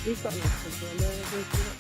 We've got lots of them. We've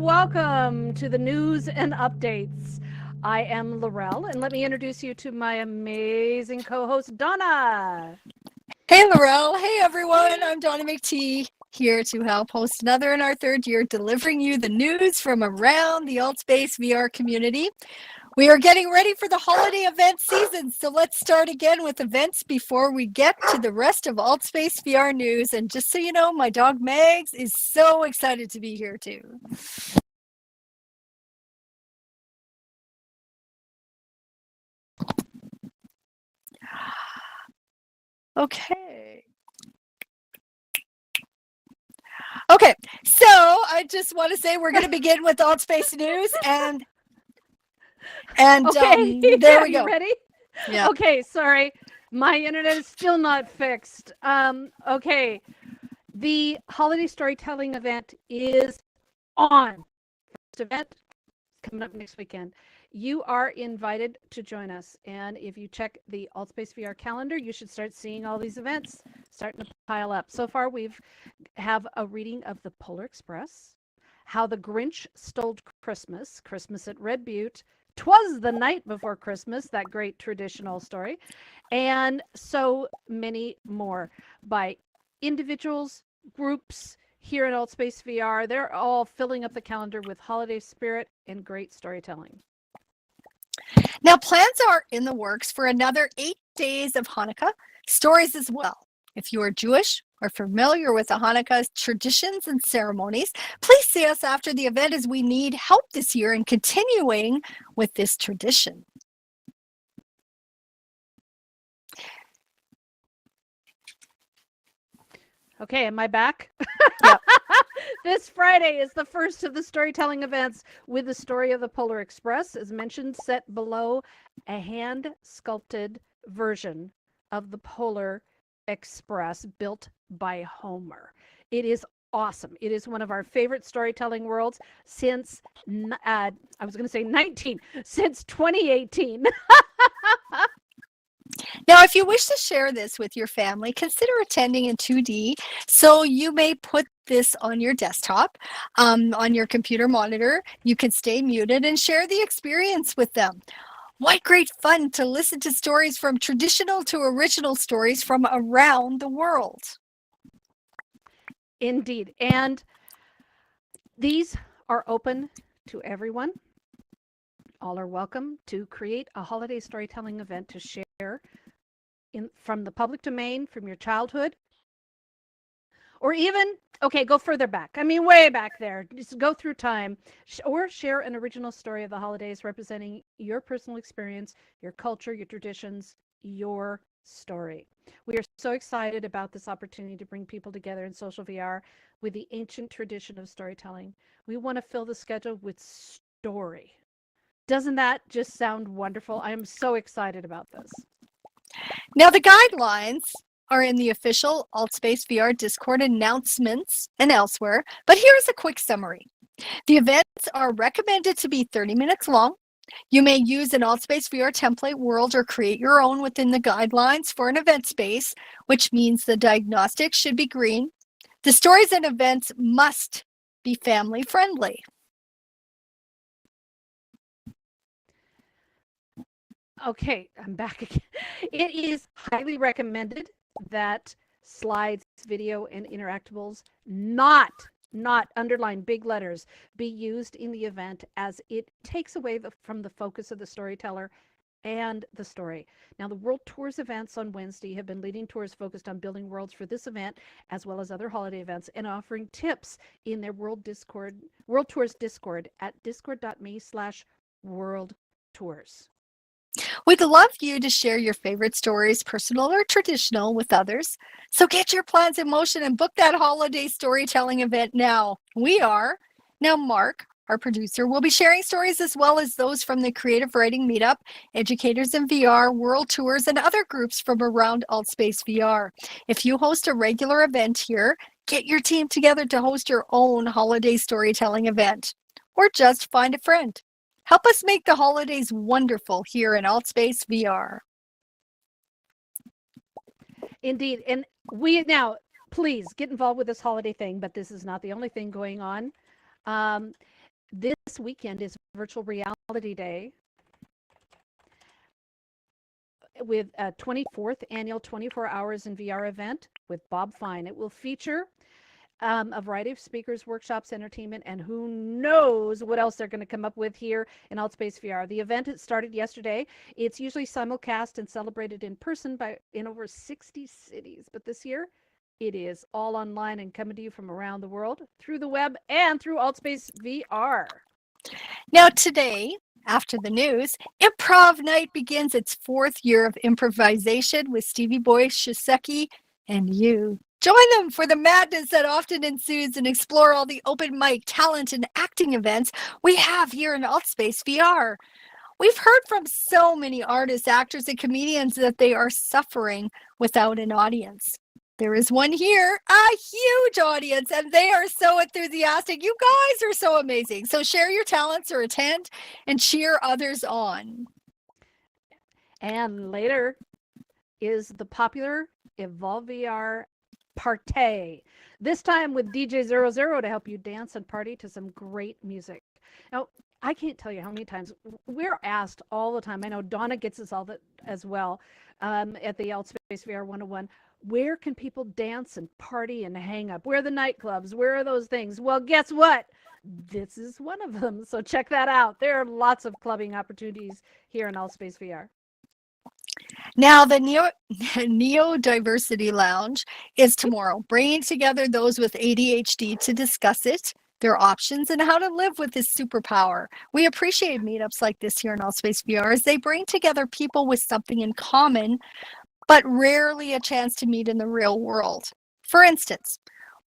Welcome to the news and updates. I am Laurel, and let me introduce you to my amazing co-host, Donna. Hey, Laurel. Hey, everyone. I'm Donna McTee, here to help host another in our third year, delivering you the news from around the AltSpace VR community. We are getting ready for the holiday event season, so let's start again with events before we get to the rest of AltSpace VR news. And just so you know, my dog Megs is so excited to be here too. Okay. Okay, so I just want to say we're going to begin with AltSpace news and okay. There we go. You ready? Yeah. Okay, sorry. My internet is still not fixed. Okay. The holiday storytelling event is on. First event coming up next weekend. You are invited to join us. And if you check the AltSpace VR calendar, you should start seeing all these events starting to pile up. So far, we've have a reading of the Polar Express, How the Grinch Stole Christmas, Christmas at Red Butte, 'Twas the Night Before Christmas, that great traditional story, and so many more by individuals, groups here at AltSpace VR. They're all filling up the calendar with holiday spirit and great storytelling. Now, plans are in the works for another 8 days of Hanukkah, stories as well. If you are Jewish or familiar with the Hanukkah traditions and ceremonies, please see us after the event as we need help this year in continuing with this tradition. Okay, am I back? Yep. This Friday is the first of the storytelling events with the story of the Polar Express, as mentioned, set below a hand-sculpted version of the Polar Express built by Homer. It is awesome. It is one of our favorite storytelling worlds since, I was going to say 19, since 2018. Now, if you wish to share this with your family, consider attending in 2D. So you may put this on your desktop, on your computer monitor. You can stay muted and share the experience with them. What great fun to listen to stories from traditional to original stories from around the world. Indeed. And these are open to everyone. All are welcome to create a holiday storytelling event to share from the public domain, from your childhood, or even, okay, go further back. I mean, way back there. Just go through time, or share an original story of the holidays representing your personal experience, your culture, your traditions, your story. We are so excited about this opportunity to bring people together in social VR with the ancient tradition of storytelling. We want to fill the schedule with story. Doesn't that just sound wonderful? I am so excited about this. Now, the guidelines are in the official AltSpace VR Discord announcements and elsewhere, but here's a quick summary. The events are recommended to be 30 minutes long. You may use an AltSpace VR template world or create your own within the guidelines for an event space, which means the diagnostics should be green. The stories and events must be family friendly. Okay, I'm back again. It is highly recommended that slides, video, and interactables not underline big letters be used in the event, as it takes away from the focus of the storyteller and the story. Now, the World Tours events on Wednesday have been leading tours focused on building worlds for this event, as well as other holiday events, and offering tips in their World Tours Discord at discord.me/worldtours. We'd love you to share your favorite stories, personal or traditional, with others. So get your plans in motion and book that holiday storytelling event now. We are. Now, Mark, our producer, will be sharing stories as well as those from the Creative Writing Meetup, Educators in VR, World Tours, and other groups from around AltSpace VR. If you host a regular event here, get your team together to host your own holiday storytelling event. Or just find a friend. Help us make the holidays wonderful here in AltSpace VR. Indeed. And we now, please get involved with this holiday thing, but this is not the only thing going on. This weekend is Virtual Reality Day with a 24th annual 24 Hours in VR event with Bob Fine. It will feature a variety of speakers, workshops, entertainment, and who knows what else they're going to come up with here in AltSpace VR. The event started yesterday. It's usually simulcast and celebrated in person in over 60 cities, but this year it is all online and coming to you from around the world through the web and through AltSpace VR. Now today, after the news, Improv Night begins its 4th year of improvisation with Stevie Boy Shiseki and you. Join them for the madness that often ensues and explore all the open mic, talent, and acting events we have here in AltSpace VR. We've heard from so many artists, actors, and comedians that they are suffering without an audience. There is one here, a huge audience, and they are so enthusiastic. You guys are so amazing. So share your talents or attend and cheer others on. And later is the popular Evolve VR Party. This time with DJ 00 to help you dance and party to some great music. Now, I can't tell you how many times we're asked all the time. I know Donna gets us all that as well at the AltSpace VR 101. Where can people dance and party and hang up? Where are the nightclubs? Where are those things? Well, guess what? This is one of them. So check that out. There are lots of clubbing opportunities here in AltSpace VR. Now, the Neodiversity Lounge is tomorrow, bringing together those with ADHD to discuss it, their options, and how to live with this superpower. We appreciate meetups like this here in Altspace VR as they bring together people with something in common, but rarely a chance to meet in the real world. For instance,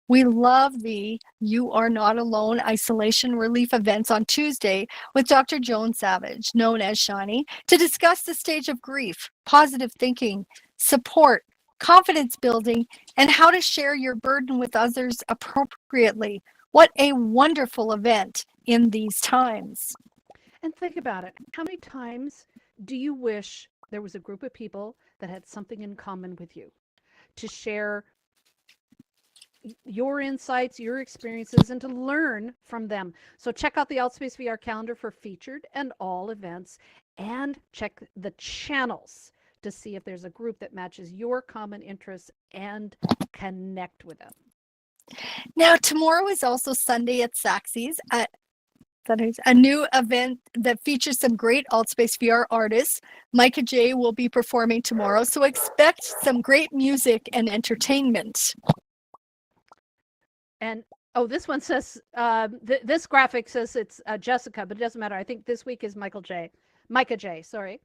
we love the You Are Not Alone isolation relief events on Tuesday with Dr. Joan Savage, known as Shani, to discuss the stage of grief, positive thinking, support, confidence building, and how to share your burden with others appropriately. What a wonderful event in these times. And think about it. How many times do you wish there was a group of people that had something in common with you to share your insights, your experiences, and to learn from them? So check out the Altspace VR calendar for featured and all events, and check the channels to see if there's a group that matches your common interests and connect with them. Now, tomorrow is also Sunday at Saxy's. That is a new event that features some great Altspace VR artists. Micah J will be performing tomorrow, so expect some great music and entertainment. And oh, this one says this graphic says it's Jessica, but it doesn't matter. I think this week is Micah J. Sorry.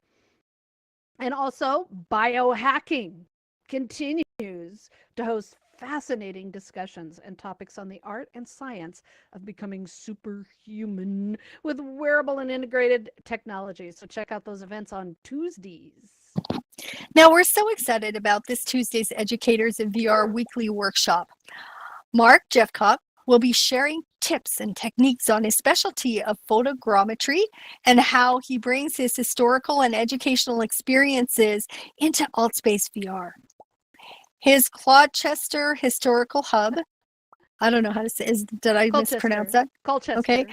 And also, biohacking continues to host fascinating discussions and topics on the art and science of becoming superhuman with wearable and integrated technologies. So check out those events on Tuesdays. Now, we're so excited about this Tuesday's Educators in VR weekly workshop. Mark Jeffcock will be sharing tips and techniques on his specialty of photogrammetry and how he brings his historical and educational experiences into Altspace VR. His Colchester Historical Hub, I don't know how to say, did I mispronounce that? Colchester. Okay.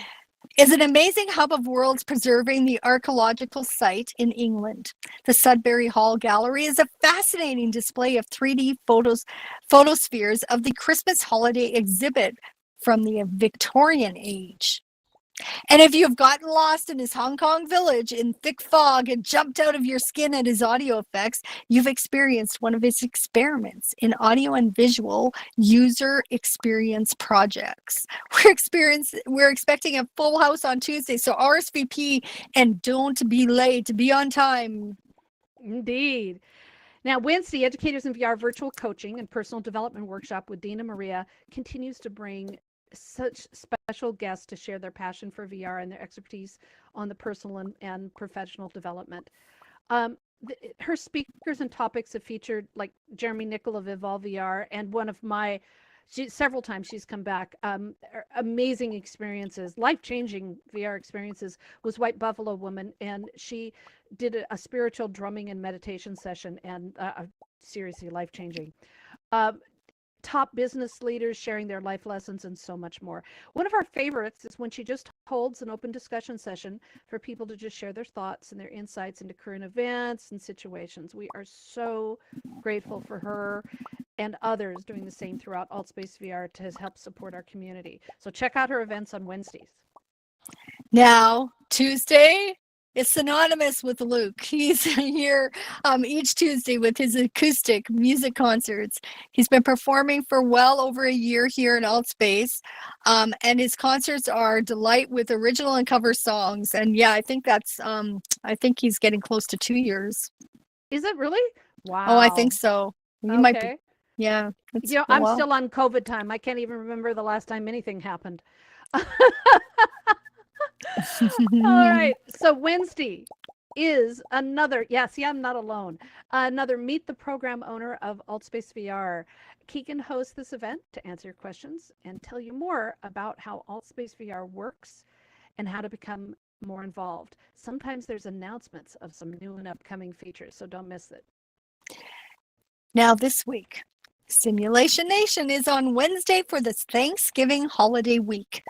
Is an amazing hub of worlds preserving the archaeological site in England. The Sudbury Hall Gallery is a fascinating display of 3D photospheres of the Christmas holiday exhibit from the Victorian age. And if you've gotten lost in his Hong Kong village in thick fog and jumped out of your skin at his audio effects, you've experienced one of his experiments in audio and visual user experience projects. We're expecting a full house on Tuesday, so RSVP and don't be late. Be on time. Indeed. Now, Wednesday, Educators in VR virtual coaching and personal development workshop with Dina Maria continues to bring such special guests to share their passion for VR and their expertise on the personal and professional development. Her speakers and topics have featured like Jeremy Nicol of Evolve VR, and one of my, several times she's come back, amazing experiences, life-changing VR experiences, was White Buffalo Woman, and she did a spiritual drumming and meditation session, and seriously life-changing. Top business leaders sharing their life lessons and so much more. One of our favorites is when she just holds an open discussion session for people to just share their thoughts and their insights into current events and situations. We are so grateful for her and others doing the same throughout Altspace VR to help support our community. So check out her events on Wednesdays. Now, Tuesday, it's synonymous with Luke. He's here each Tuesday with his acoustic music concerts. He's been performing for well over a year here in Altspace, and his concerts are delight with original and cover songs. And yeah, I think I think he's getting close to 2 years. Is it really? Wow. Oh, I think so. You okay. might be. Yeah. I'm still on COVID time. I can't even remember the last time anything happened. All right. So Wednesday is another, I'm not alone. Another Meet the Program owner of Altspace VR. Keegan hosts this event to answer your questions and tell you more about how Altspace VR works and how to become more involved. Sometimes there's announcements of some new and upcoming features, so don't miss it. Now this week, Simulation Nation is on Wednesday for this Thanksgiving holiday week.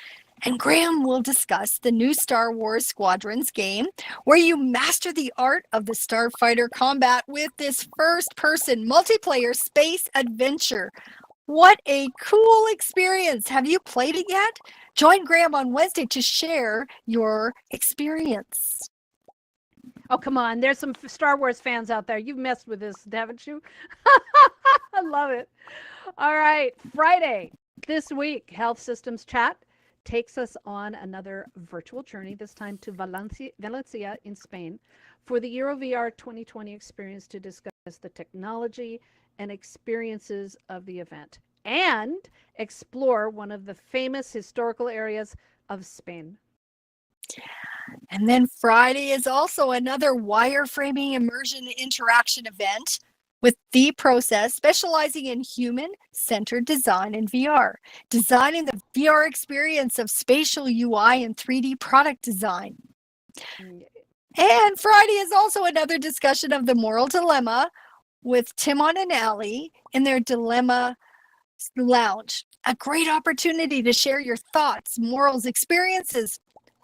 And Graham will discuss the new Star Wars Squadrons game, where you master the art of the starfighter combat with this first-person multiplayer space adventure. What a cool experience. Have you played it yet? Join Graham on Wednesday to share your experience. Oh, come on. There's some Star Wars fans out there. You've messed with this, haven't you? I love it. All right. Friday this week, Health Systems Chat takes us on another virtual journey, this time to Valencia in Spain, for the EuroVR 2020 experience to discuss the technology and experiences of the event and explore one of the famous historical areas of Spain. And then Friday is also another wireframing immersion interaction event with The Process, specializing in human-centered design in VR, designing the VR experience of spatial UI and 3D product design. And Friday is also another discussion of the moral dilemma with Timon and Ali in their Dilemma Lounge. A great opportunity to share your thoughts, morals, experiences,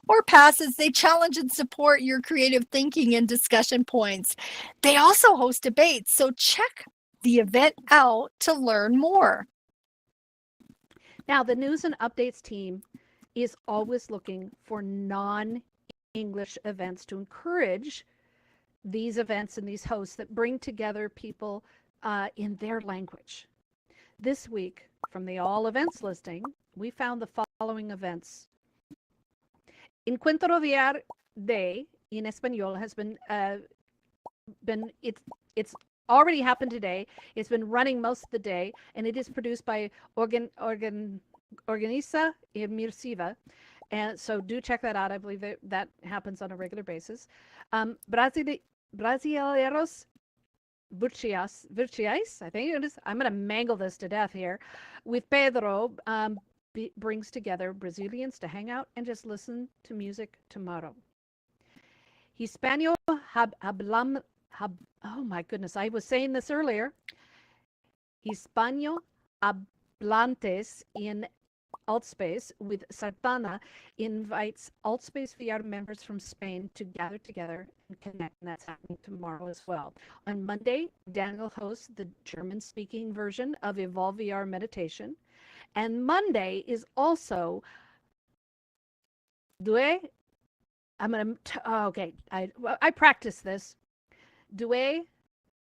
or passes. They challenge and support your creative thinking and discussion points. They also host debates, so check the event out to learn more. Now, the news and updates team is always looking for non-English events to encourage these events and these hosts that bring together people in their language. This week, from the all events listing, we found the following events. Encuentro VR Day in Español has it's already happened today. It's been running most of the day, and it is produced by Organiza Inmersiva. And so do check that out. I believe that happens on a regular basis. Brasileiros Virtuais, I think it is. I'm going to mangle this to death here. With Pedro, brings together Brazilians to hang out and just listen to music tomorrow. Hispano oh my goodness, I was saying this earlier. Hispano Hablantes in Altspace with Sartana invites Altspace VR members from Spain to gather together and connect, and that's happening tomorrow as well. On Monday, Daniel hosts the German-speaking version of Evolve VR Meditation. And Monday is also Due. I practiced this. Due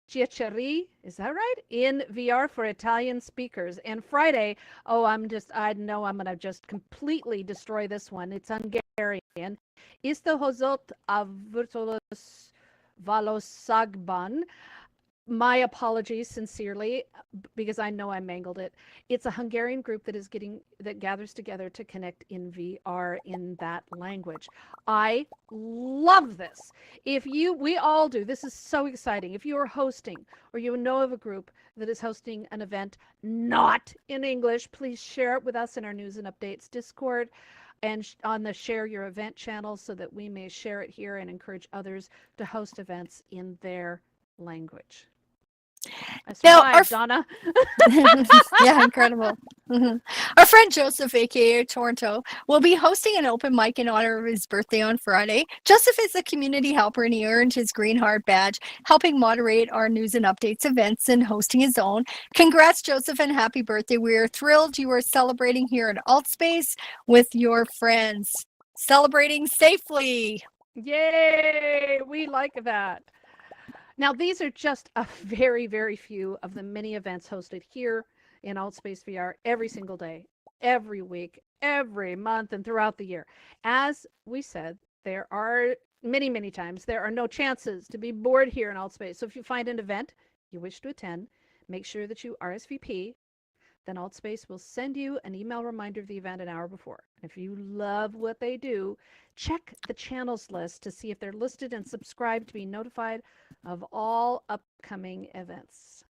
Chiacchieri, is that right? In VR for Italian speakers. And Friday, I know I'm going to just completely destroy this one. It's Hungarian. Isto hozot a virtuos valosagban. My apologies sincerely, because I know I mangled it. It's a Hungarian group that gathers together to connect in VR in that language. I love this. We all do. This is so exciting. If you are hosting or you know of a group that is hosting an event not in English, please share it with us in our news and updates Discord and on the Share Your Event channel so that we may share it here and encourage others to host events in their language. Now, Donna. Yeah, incredible. Our friend Joseph, aka Toronto, will be hosting an open mic in honor of his birthday on Friday. Joseph is a community helper, and he earned his Green Heart badge, helping moderate our news and updates events and hosting his own. Congrats, Joseph, and happy birthday. We are thrilled you are celebrating here at Altspace with your friends. Celebrating safely. Yay! We like that. Now, these are just a very, very few of the many events hosted here in Altspace VR every single day, every week, every month, and throughout the year. As we said, there are many, many times, there are no chances to be bored here in Altspace. So if you find an event you wish to attend, make sure that you RSVP. Then Altspace will send you an email reminder of the event an hour before. If you love what they do, check the channels list to see if they're listed and subscribed to be notified of all upcoming events.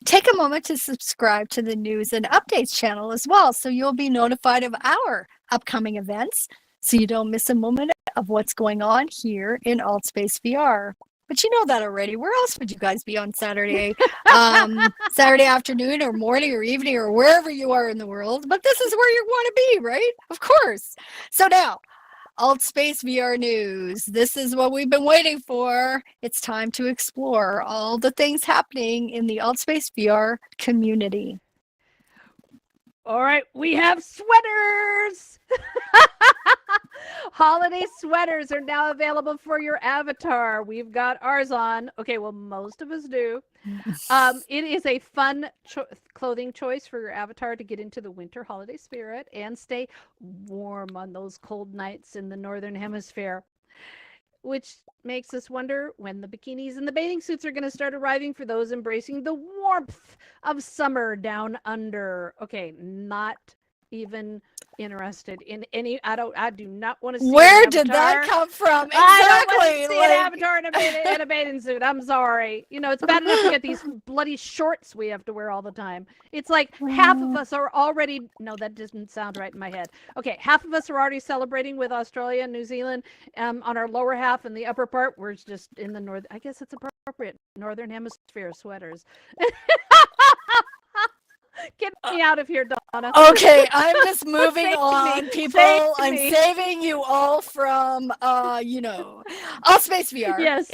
Take a moment to subscribe to the news and updates channel as well, so you'll be notified of our upcoming events, so you don't miss a moment of what's going on here in Altspace VR. But you know that already. Where else would you guys be on Saturday, Saturday afternoon or morning or evening or wherever you are in the world? But this is where you want to be, right? Of course. So now, Altspace VR news. This is what we've been waiting for. It's time to explore all the things happening in the Altspace VR community. All right, we have sweaters. Holiday sweaters are now available for your avatar. We've got ours on. Okay, well, most of us do. It is a fun clothing choice for your avatar to get into the winter holiday spirit and stay warm on those cold nights in the northern hemisphere. Which makes us wonder when the bikinis and the bathing suits are going to start arriving for those embracing the warmth of summer down under. Okay, not even interested in any. I do not want to see. Where did that come from? Exactly. I don't want to see an avatar in a bathing suit. I'm sorry. You know, it's bad enough to get these bloody shorts we have to wear all the time. It's like half of us are already. No, that doesn't sound right in my head. Okay, half of us are already celebrating with Australia and New Zealand on our lower half, and the upper part we're just in the north. I guess it's appropriate northern hemisphere sweaters. Get me out of here, Donna. Okay, I'm just moving on, people. I'm saving you all from, Altspace VR. Yes.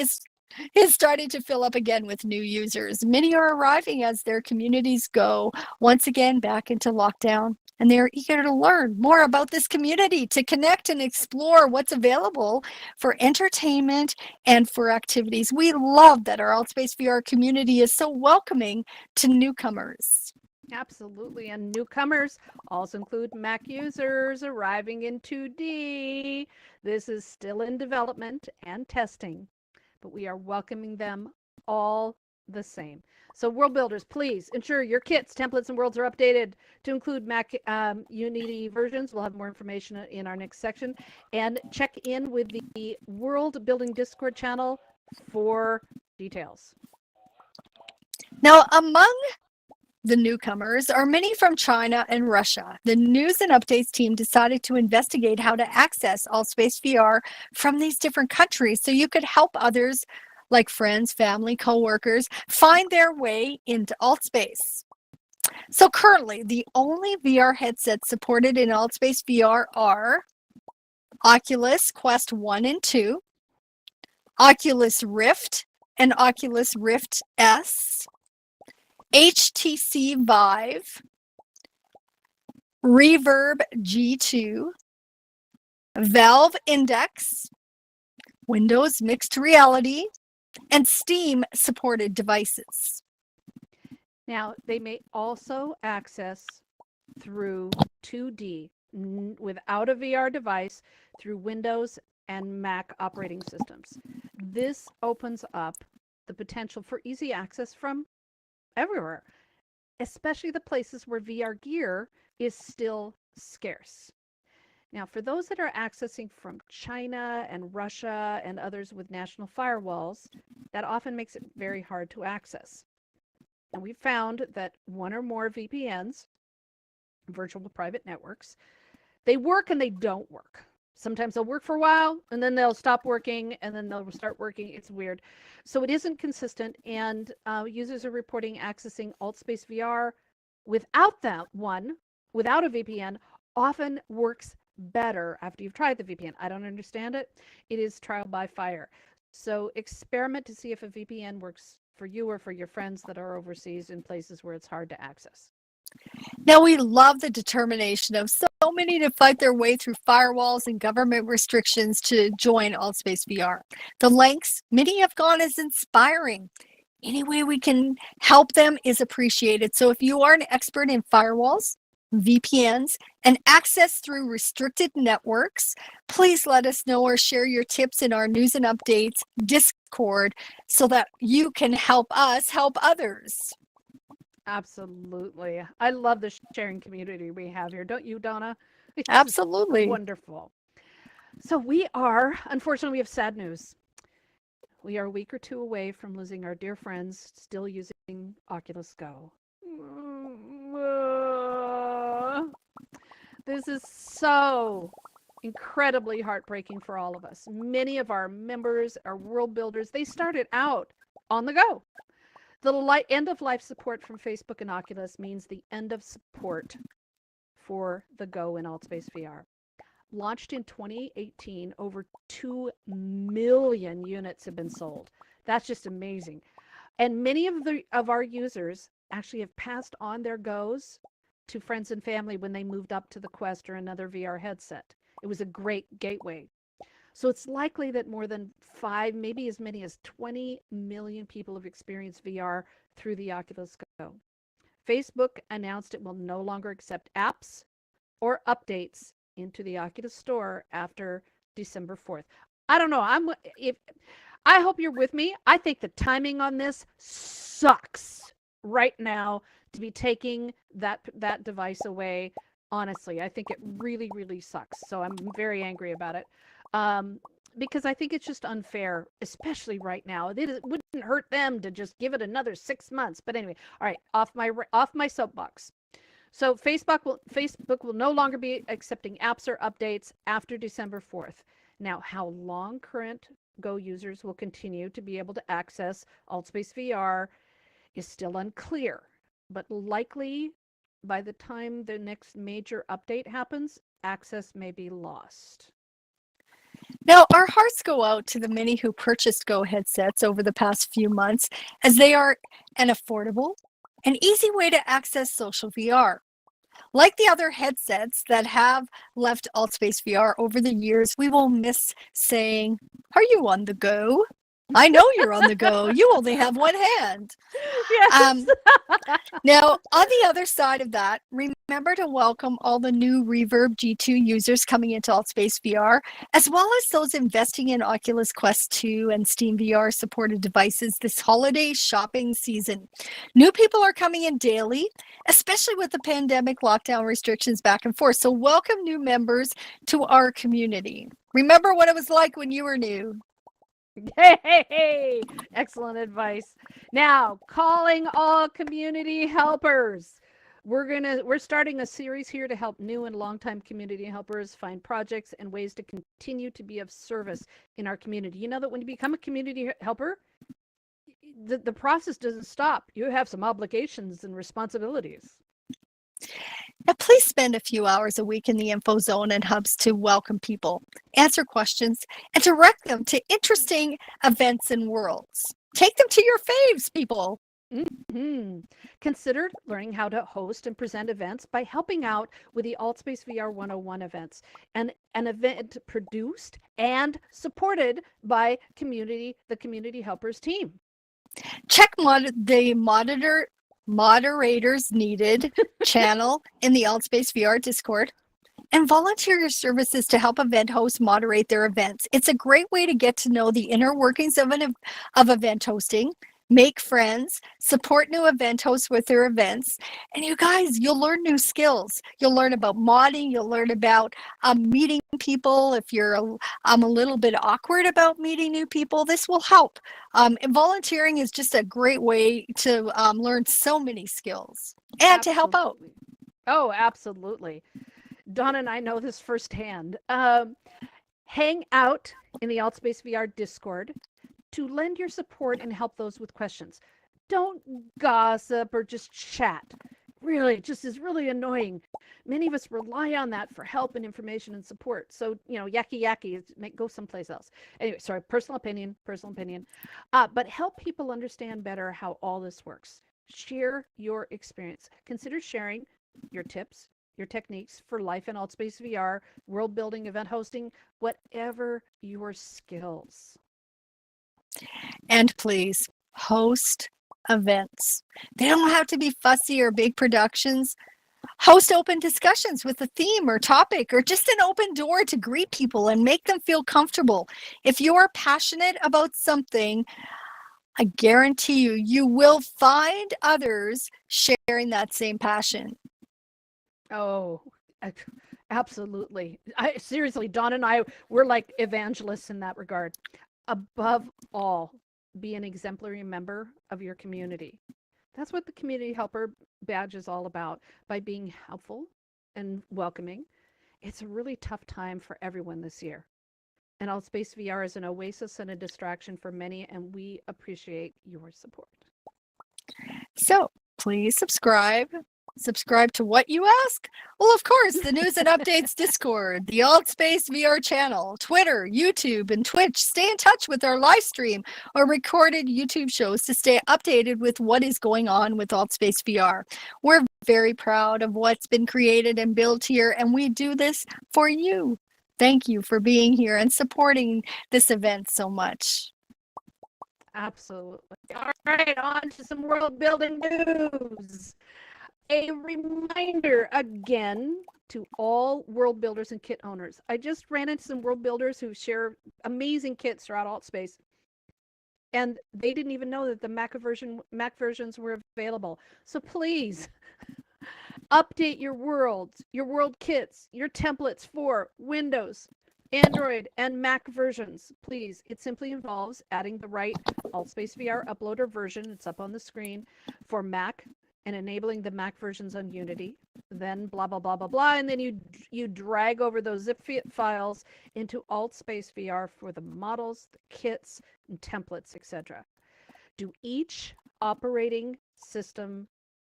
It's starting to fill up again with new users. Many are arriving as their communities go once again back into lockdown, and they are eager to learn more about this community, to connect and explore what's available for entertainment and for activities. We love that our Altspace VR community is so welcoming to newcomers. Absolutely. And newcomers also include Mac users arriving in 2D. This is still in development and testing, but we are welcoming them all the same. So world builders, please ensure your kits, templates, and worlds are updated to include Mac Unity versions. We'll have more information in our next section. And check in with the World Building Discord channel for details. Now, among the newcomers are many from China and Russia. The news and updates team decided to investigate how to access Altspace VR from these different countries so you could help others like friends, family, coworkers find their way into Altspace. So currently, the only VR headsets supported in Altspace VR are Oculus Quest 1 and 2, Oculus Rift and Oculus Rift S, HTC Vive, Reverb G2, Valve Index, Windows Mixed Reality, and Steam supported devices. Now, they may also access through 2D without a VR device through Windows and Mac operating systems. This opens up the potential for easy access from everywhere, especially the places where VR gear is still scarce. Now, for those that are accessing from China and Russia and others with national firewalls, that often makes it very hard to access. And we found that one or more VPNs, virtual private networks, they work and they don't work. Sometimes they'll work for a while and then they'll stop working and then they'll start working. It's weird. So it isn't consistent, and users are reporting accessing Altspace VR without a VPN often works better after you've tried the VPN. I don't understand it. It is trial by fire. So experiment to see if a VPN works for you or for your friends that are overseas in places where it's hard to access. Now, we love the determination of so many to fight their way through firewalls and government restrictions to join Altspace VR. The lengths many have gone is inspiring. Any way we can help them is appreciated. So if you are an expert in firewalls, VPNs, and access through restricted networks, please let us know or share your tips in our news and updates Discord so that you can help us help others. Absolutely. I love the sharing community we have here. Don't you, Donna? It's Absolutely. Wonderful. So unfortunately, we have sad news. We are a week or two away from losing our dear friends still using Oculus Go. This is so incredibly heartbreaking for all of us. Many of our members, our world builders, they started out on the go. The end of life support from Facebook and Oculus means the end of support for the Go in Altspace VR. Launched in 2018, over 2 million units have been sold. That's just amazing. And many of our users actually have passed on their Goes to friends and family when they moved up to the Quest or another VR headset. It was a great gateway. So it's likely that more than 5, maybe as many as 20 million people have experienced VR through the Oculus Go. Facebook announced it will no longer accept apps or updates into the Oculus Store after December 4th. I don't know. I hope you're with me. I think the timing on this sucks right now to be taking that device away. Honestly, I think it really, really sucks. So I'm very angry about it. Because I think it's just unfair, especially right now. It wouldn't hurt them to just give it another 6 months. But anyway, all right, off my soapbox. So Facebook will no longer be accepting apps or updates after December 4th. Now, how long current Go users will continue to be able to access AltSpace VR is still unclear, but likely by the time the next major update happens, access may be lost. Now, our hearts go out to the many who purchased Go headsets over the past few months, as they are an affordable and easy way to access social VR. Like the other headsets that have left AltSpace VR over the years, we will miss saying, "Are you on the go? I know you're on the go. You only have one hand." Yes. Now, on the other side of that, remember to welcome all the new Reverb G2 users coming into AltSpace VR, as well as those investing in Oculus Quest 2 and Steam VR supported devices this holiday shopping season. New people are coming in daily, especially with the pandemic lockdown restrictions back and forth. So welcome new members to our community. Remember what it was like when you were new. Hey, excellent advice. Now, calling all community helpers. We're starting a series here to help new and longtime community helpers find projects and ways to continue to be of service in our community. You know that when you become a community helper, the process doesn't stop. You have some obligations and responsibilities. Now, please spend a few hours a week in the info zone and hubs to welcome people, answer questions, and direct them to interesting events and worlds. Take them to your faves, people. Mm-hmm. Consider learning how to host and present events by helping out with the AltSpace VR 101 events, an event produced and supported by the Community Helpers team. Check the moderators needed channel in the AltSpace VR Discord and volunteer your services to help event hosts moderate their events. It's a great way to get to know the inner workings of event hosting, make friends, support new event hosts with their events, and you guys, you'll learn new skills. You'll learn about modding. You'll learn about meeting people. If you're a little bit awkward about meeting new people, this will help. And volunteering is just a great way to learn so many skills and to help out. Oh, absolutely. Dawn and I know this firsthand. Hang out in the AltSpace VR Discord to lend your support and help those with questions. Don't gossip or just chat. Really, it just is really annoying. Many of us rely on that for help and information and support. So, yucky, go someplace else. Anyway, sorry, personal opinion. But help people understand better how all this works. Share your experience. Consider sharing your tips, your techniques for life in AltSpace VR, world building, event hosting, whatever your skills. And please host events. They don't have to be fussy or big productions. Host open discussions with a theme or topic, or just an open door to greet people and make them feel comfortable. If you're passionate about something, I guarantee you will find others sharing that same passion. Oh, absolutely. Seriously, Dawn and I, we're like evangelists in that regard. Above all, be an exemplary member of your community. That's what the Community Helper badge is all about. By being helpful and welcoming, it's a really tough time for everyone this year. And AltSpace VR is an oasis and a distraction for many, and we appreciate your support. So please subscribe to What You Ask? Well, of course, the News and Updates Discord, the AltSpace VR channel, Twitter, YouTube, and Twitch. Stay in touch with our live stream or recorded YouTube shows to stay updated with what is going on with AltSpace VR. We're very proud of what's been created and built here, and we do this for you. Thank you for being here and supporting this event so much. Absolutely. All right, on to some world building news. A reminder again to all world builders and kit owners. I just ran into some world builders who share amazing kits throughout AltSpace, and they didn't even know that the Mac versions were available. So please update your world kits, your templates for Windows, Android, and Mac versions, please. It simply involves adding the right AltSpace VR uploader version. It's up on the screen for Mac and enabling the Mac versions on Unity. Then blah, blah, blah, blah, blah. And then you drag over those zip files into AltSpace VR for the models, the kits, and templates, etc. Do each operating system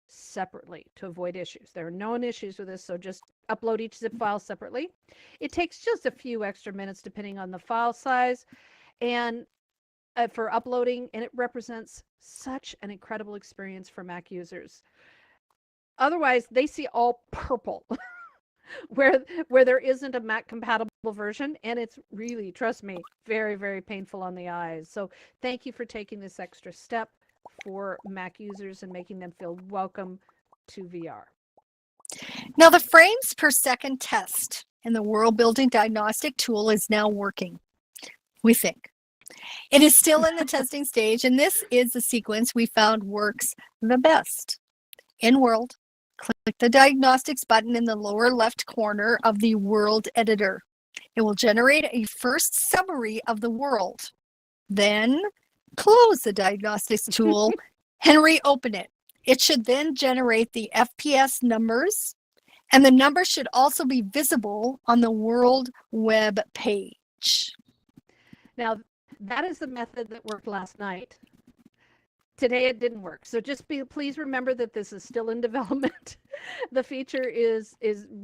separately to avoid issues. There are known issues with this, so just upload each zip file separately. It takes just a few extra minutes depending on the file size and for uploading, and it represents such an incredible experience for Mac users. Otherwise, they see all purple where there isn't a Mac compatible version, and it's really, trust me, very, very painful on the eyes. So thank you for taking this extra step for Mac users and making them feel welcome to VR. Now, the frames per second test in the world building diagnostic tool is now working, we think. It is still in the testing stage, and this is the sequence we found works the best. In world, click the diagnostics button in the lower left corner of the world editor. It will generate a first summary of the world. Then close the diagnostics tool and reopen it. It should then generate the FPS numbers, and the numbers should also be visible on the world web page. Now, that is the method that worked last night. Today it didn't work. So just please remember that this is still in development. The feature is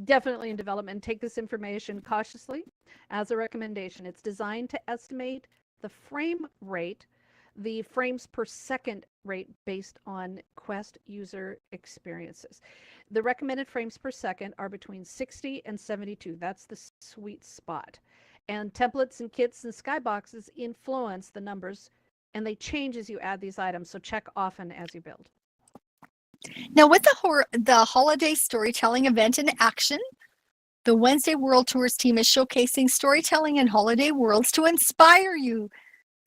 definitely in development. Take this information cautiously as a recommendation. It's designed to estimate the frame rate, the frames per second rate based on Quest user experiences. The recommended frames per second are between 60 and 72. That's the sweet spot. And templates and kits and skyboxes influence the numbers, and they change as you add these items. So check often as you build. Now, with the holiday storytelling event in action, the Wednesday World Tours team is showcasing storytelling in holiday worlds to inspire you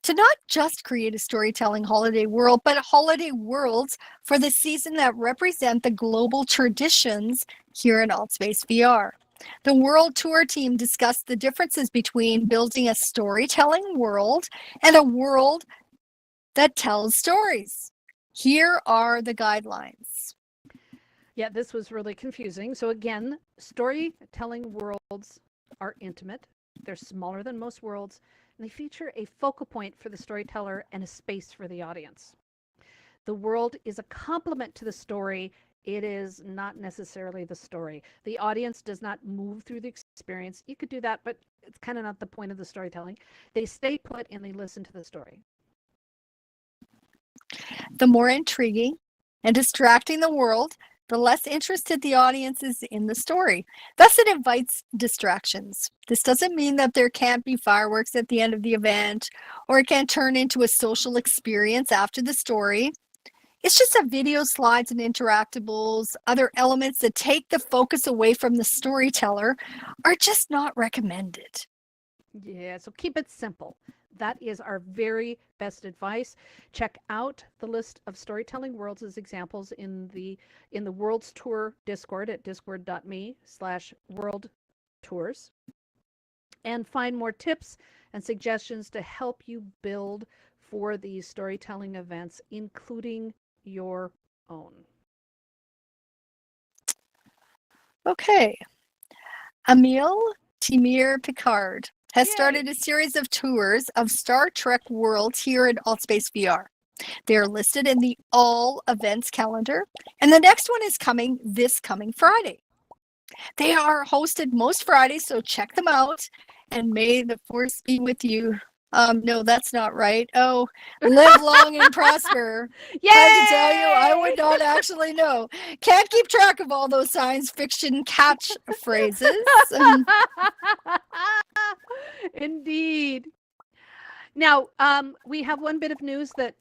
to not just create a storytelling holiday world, but holiday worlds for the season that represent the global traditions here in AltSpace VR. The World Tour team discussed the differences between building a storytelling world and a world that tells stories. Here are the guidelines. Yeah, this was really confusing. So again, storytelling worlds are intimate. They're smaller than most worlds, and they feature a focal point for the storyteller and a space for the audience. The world is a complement to the story. It is not necessarily the story. The audience does not move through the experience. You could do that, but it's kind of not the point of the storytelling. They stay put and they listen to the story. The more intriguing and distracting the world, the less interested the audience is in the story. Thus, it invites distractions. This doesn't mean that there can't be fireworks at the end of the event, or it can turn into a social experience after the story. It's just that video slides and interactables, other elements that take the focus away from the storyteller, are just not recommended. Yeah, so keep it simple. That is our very best advice. Check out the list of storytelling worlds as examples in the Worlds Tour Discord at discord.me/worldtours, and find more tips and suggestions to help you build for these storytelling events, including your own. Okay. Emile Timir Picard has Yay. started a series of tours of Star Trek worlds here in AltSpace VR. They are listed in the all events calendar, and the next one is coming this coming Friday. They are hosted most Fridays, so check them out, and may the force be with you No, that's not right. Oh, live long and prosper. Yay! Hard to tell you, I would not actually know. Can't keep track of all those science fiction catchphrases. Indeed. Now, we have one bit of news that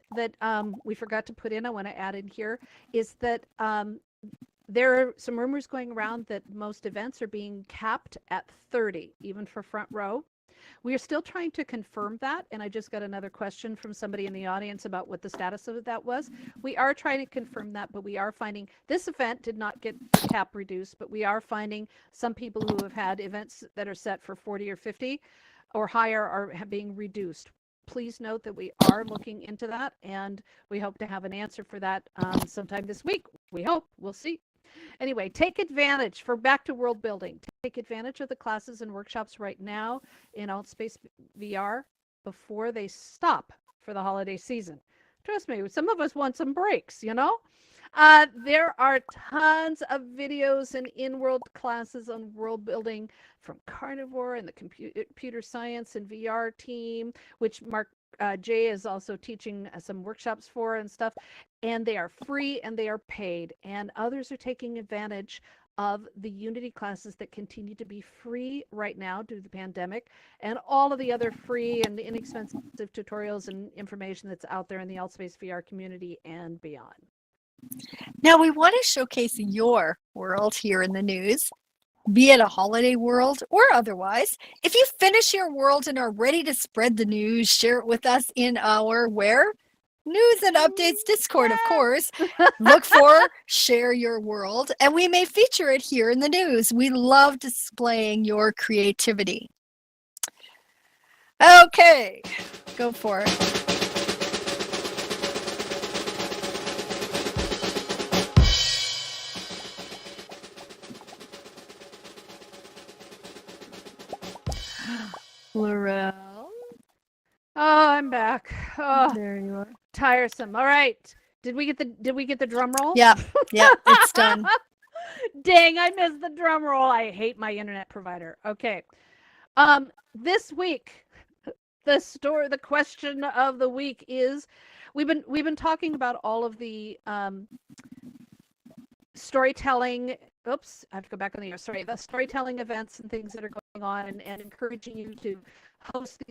we forgot to put in. I want to add in here is that there are some rumors going around that most events are being capped at 30, even for front row. We are still trying to confirm that, and I just got another question from somebody in the audience about what the status of that was. We are trying to confirm that, but we are finding this event did not get cap reduced, but we are finding some people who have had events that are set for 40 or 50 or higher are being reduced. Please note that we are looking into that, and we hope to have an answer for that sometime this week. We hope. We'll see. Anyway, take advantage for back to world building. Take advantage of the classes and workshops right now in AltSpace VR before they stop for the holiday season. Trust me, some of us want some breaks, you know? There are tons of videos and in-world classes on world building from Carnivore and the computer science and VR team, which Mark Jay is also teaching some workshops for and stuff. And they are free and they are paid. And others are taking advantage of the Unity classes that continue to be free right now due to the pandemic, and all of the other free and inexpensive tutorials and information that's out there in the AltSpace VR community and beyond. Now, we want to showcase your world here in the news, be it a holiday world or otherwise. If you finish your world and are ready to spread the news, share it with us in our where? News and Updates Discord, of course. Look for Share Your World, and we may feature it here in the news. We love displaying your creativity. Okay, go for it. Laurel. Oh, I'm back. Oh, There you are. tiresome. All right. Did we get the drum roll? Yeah, it's done. Dang, I missed the drum roll. I hate my internet provider. Okay. This week, the question of the week is we've been talking about all of the storytelling. Oops, I have to go back on the storytelling events and things that are going on, and encouraging you to host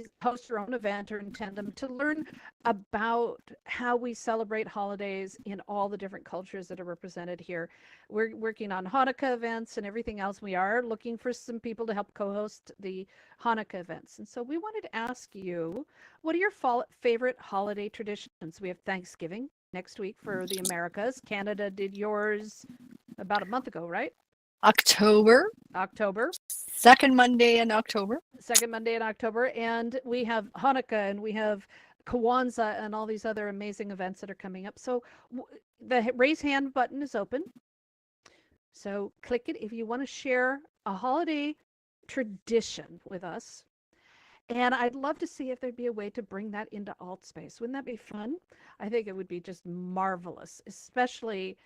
your own event or attend them to learn about how we celebrate holidays in all the different cultures that are represented here. We're working on Hanukkah events and everything else. We are looking for some people to help co-host the Hanukkah events. And so we wanted to ask you, what are your favorite holiday traditions? We have Thanksgiving next week for the Americas. Canada did yours about a month ago, right? October. Second Monday in October. And we have Hanukkah, and we have Kwanzaa, and all these other amazing events that are coming up. So the raise hand button is open. So click it if you want to share a holiday tradition with us. And I'd love to see if there'd be a way to bring that into AltSpace. Wouldn't that be fun? I think it would be just marvelous, especially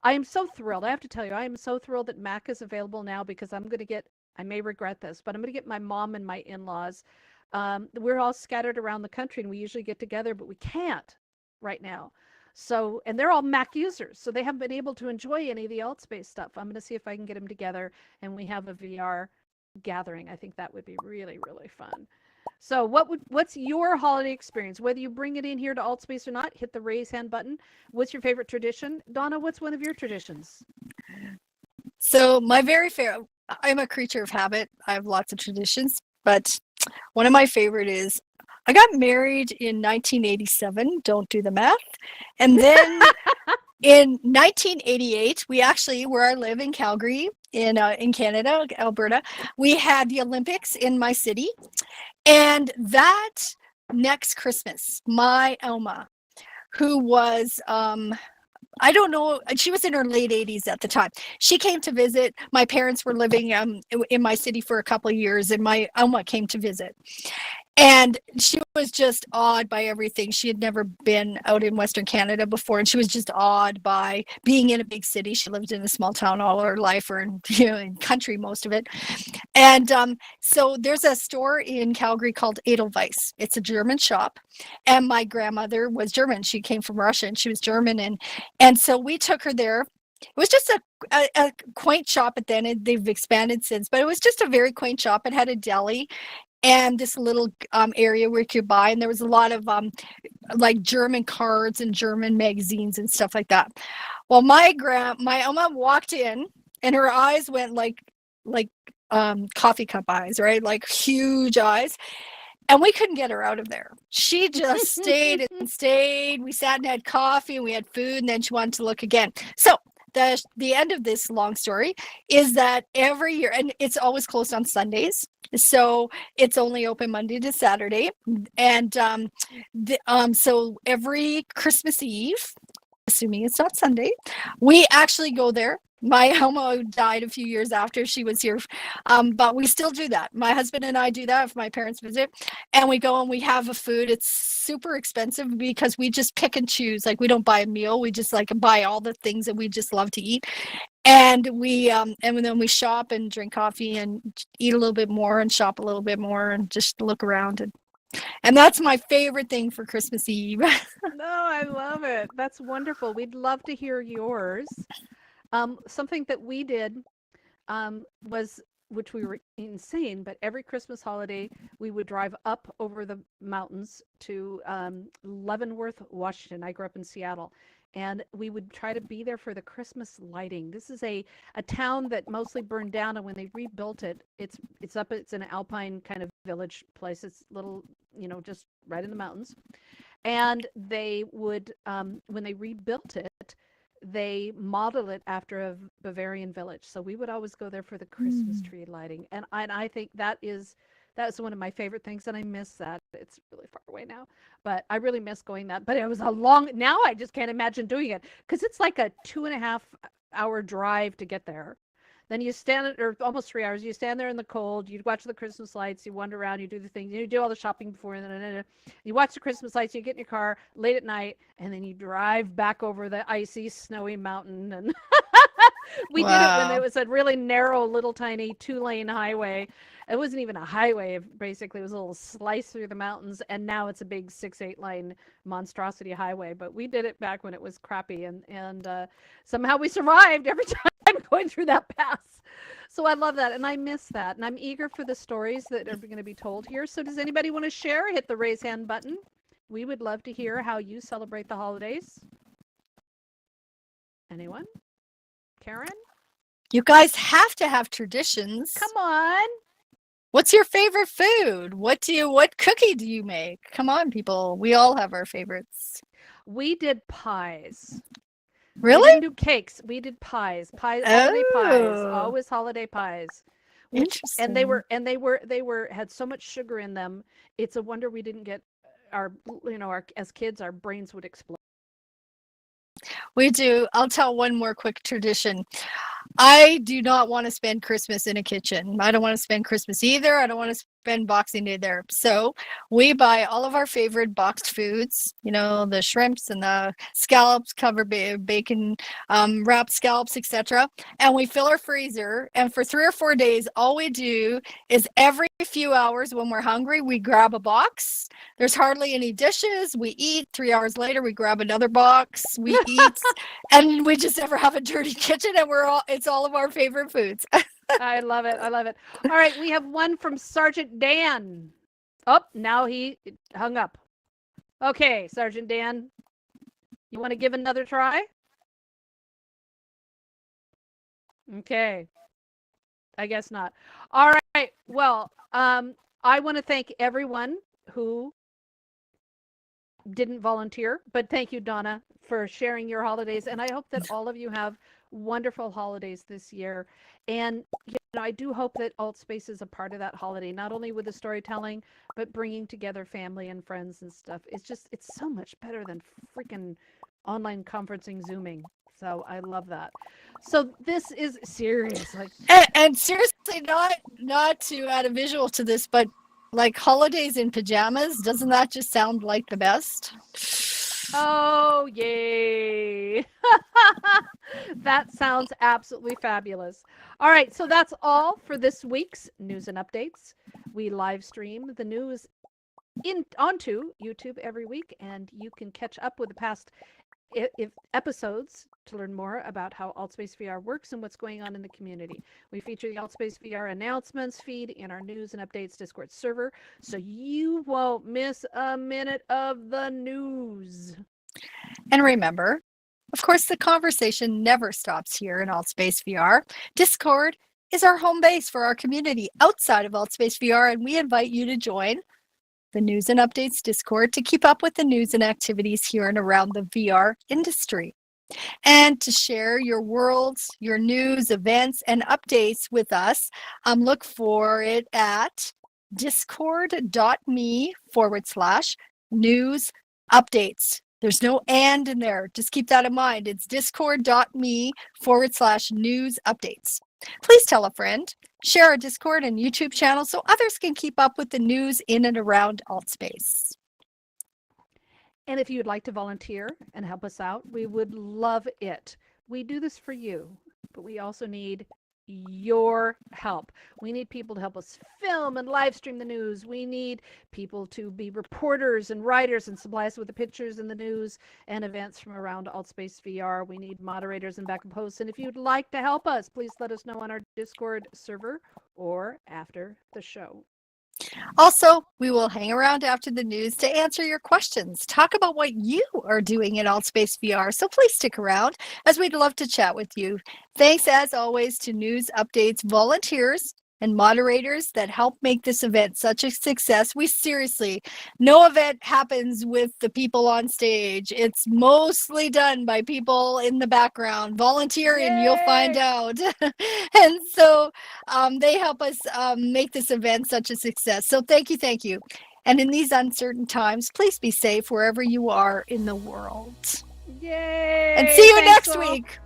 I am so thrilled. I have to tell you, I am so thrilled that Mac is available now, because I may regret this, but I'm going to get my mom and my in-laws. We're all scattered around the country, and we usually get together, but we can't right now. So, and they're all Mac users, so they haven't been able to enjoy any of the AltSpace stuff. I'm going to see if I can get them together and we have a VR gathering. I think that would be really, really fun. So what's your holiday experience? Whether you bring it in here to AltSpace or not, hit the raise hand button. What's your favorite tradition? Donna, what's one of your traditions? So my very favorite, I'm a creature of habit. I have lots of traditions, but one of my favorite is I got married in 1987. Don't do the math. And then in 1988, we actually, where I live in Calgary, in Canada, Alberta, we had the Olympics in my city. And that next Christmas, my Elma, who was, I don't know, she was in her late 80s at the time. She came to visit. My parents were living in my city for a couple of years, and my Elma came to visit. And she was just awed by everything. She had never been out in Western Canada before, and she was just awed by being in a big city. She lived in a small town all her life, or in country most of it. And so there's a store in Calgary called Edelweiss. It's a German shop, and my grandmother was German. She came from Russia, and she was German, and so we took her there. It was just a quaint shop at then. They've expanded since, but it was just a very quaint shop. It had a deli and this little area where you could buy, and there was a lot of like German cards and German magazines and stuff like that. Well, my Oma walked in, and her eyes went like coffee cup eyes, right? Like huge eyes. And we couldn't get her out of there. She just stayed and stayed. We sat and had coffee and we had food, and then she wanted to look again. So the end of this long story is that every year, and it's always closed on Sundays, so it's only open Monday to Saturday, and so every Christmas Eve, assuming it's not Sunday, we actually go there. My Oma died a few years after she was here, but we still do that. My husband and I do that if my parents visit, and we go and we have a food. It's super expensive because we just pick and choose. Like, we don't buy a meal. We just like buy all the things that we just love to eat. And we and then we shop and drink coffee and eat a little bit more and shop a little bit more and just look around. And that's my favorite thing for Christmas Eve. No, I love it. That's wonderful. We'd love to hear yours. Something that we did was, which we were insane, but every Christmas holiday we would drive up over the mountains to Leavenworth, Washington. I grew up in Seattle, and we would try to be there for the Christmas lighting. This is a town that mostly burned down, and when they rebuilt it, it's an alpine kind of village place. It's little, just right in the mountains. And they would, when they rebuilt it, they modeled it after a Bavarian village. So we would always go there for the Christmas tree lighting. And I think that's one of my favorite things, and I miss that. It's really far away now, but I really miss going that. But it was now I just can't imagine doing it, because it's like a 2.5-hour drive to get there. Then you stand, or almost 3 hours, you stand there in the cold, you watch the Christmas lights, you wander around, you do the things, you do all the shopping before, and then you watch the Christmas lights, you get in your car late at night, and then you drive back over the icy, snowy mountain. And we did it when it was a really narrow, little tiny 2-lane highway. It wasn't even a highway, basically. It was a little slice through the mountains, and now it's a big 6-8 lane monstrosity highway. But we did it back when it was crappy, and somehow we survived every time going through that pass. So I love that, and I miss that, and I'm eager for the stories that are going to be told here. So does anybody want to share? Hit the raise hand button. We would love to hear how you celebrate the holidays. Anyone? Karen? You guys have to have traditions. Come on. What's your favorite food? What cookie do you make? Come on, people. We all have our favorites. We did pies. Really? We didn't do cakes. We did pies. Holiday pies. Always holiday pies. Interesting. And they had so much sugar in them. It's a wonder we didn't get as kids, our brains would explode. We do. I'll tell one more quick tradition. I do not want to spend Christmas in a kitchen. I don't want to spend Christmas either. I don't want to spend Boxing Day there. So we buy all of our favorite boxed foods, the shrimps and the scallops, covered bacon, wrapped scallops, etc. And we fill our freezer. And for 3 or 4 days, all we do is every few hours when we're hungry, we grab a box. There's hardly any dishes. We eat. 3 hours later, we grab another box. We eat. And we just never have a dirty kitchen. And it's all of our favorite foods. I love it. I love it. All right. We have one from Sergeant Dan. Oh, now he hung up. Okay, Sergeant Dan, you want to give another try? Okay. I guess not. All right. Well, I want to thank everyone who didn't volunteer, but thank you, Donna, for sharing your holidays. And I hope that all of you have wonderful holidays this year. And I do hope that Altspace is a part of that holiday, not only with the storytelling, but bringing together family and friends and stuff. It's so much better than freaking online conferencing, Zooming. So I love that. So this is serious. And seriously, not to add a visual to this, but like holidays in pajamas. Doesn't that just sound like the best? Oh, yay. That sounds absolutely fabulous. All right, so that's all for this week's news and updates. We live stream the news onto YouTube every week, and you can catch up with the past episodes to learn more about how AltSpace VR works and what's going on in the community. We feature the AltSpace VR announcements feed in our news and updates Discord server, so you won't miss a minute of the news. And remember, of course, the conversation never stops here in AltSpace VR. Discord is our home base for our community outside of AltSpace VR, and we invite you to join the News and Updates Discord to keep up with the news and activities here and around the VR industry. And to share your worlds, your news, events, and updates with us, look for it at discord.me/news updates. There's no and in there. Just keep that in mind. It's discord.me/news updates. Please tell a friend, share our Discord and YouTube channel so others can keep up with the news in and around AltSpace. And if you'd like to volunteer and help us out, we would love it. We do this for you, but we also need your help. We need people to help us film and live stream the news. We need people to be reporters and writers and supply us with the pictures and the news and events from around AltSpace VR. We need moderators and backup hosts. And if you'd like to help us, please let us know on our Discord server or after the show. Also, we will hang around after the news to answer your questions, talk about what you are doing in AltSpace VR. So please stick around as we'd love to chat with you. Thanks as always to News Updates volunteers and moderators that help make this event such a success. We seriously, no event happens with the people on stage. It's mostly done by people in the background, volunteering. Yay! You'll find out. And so they help us make this event such a success. So thank you, thank you. And in these uncertain times, please be safe wherever you are in the world. Yay! And see you next week.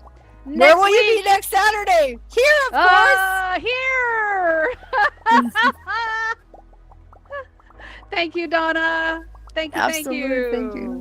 Where will you be next Saturday? Here, of course. Here. Thank you, Donna. Thank you. Absolutely, thank you. Thank you.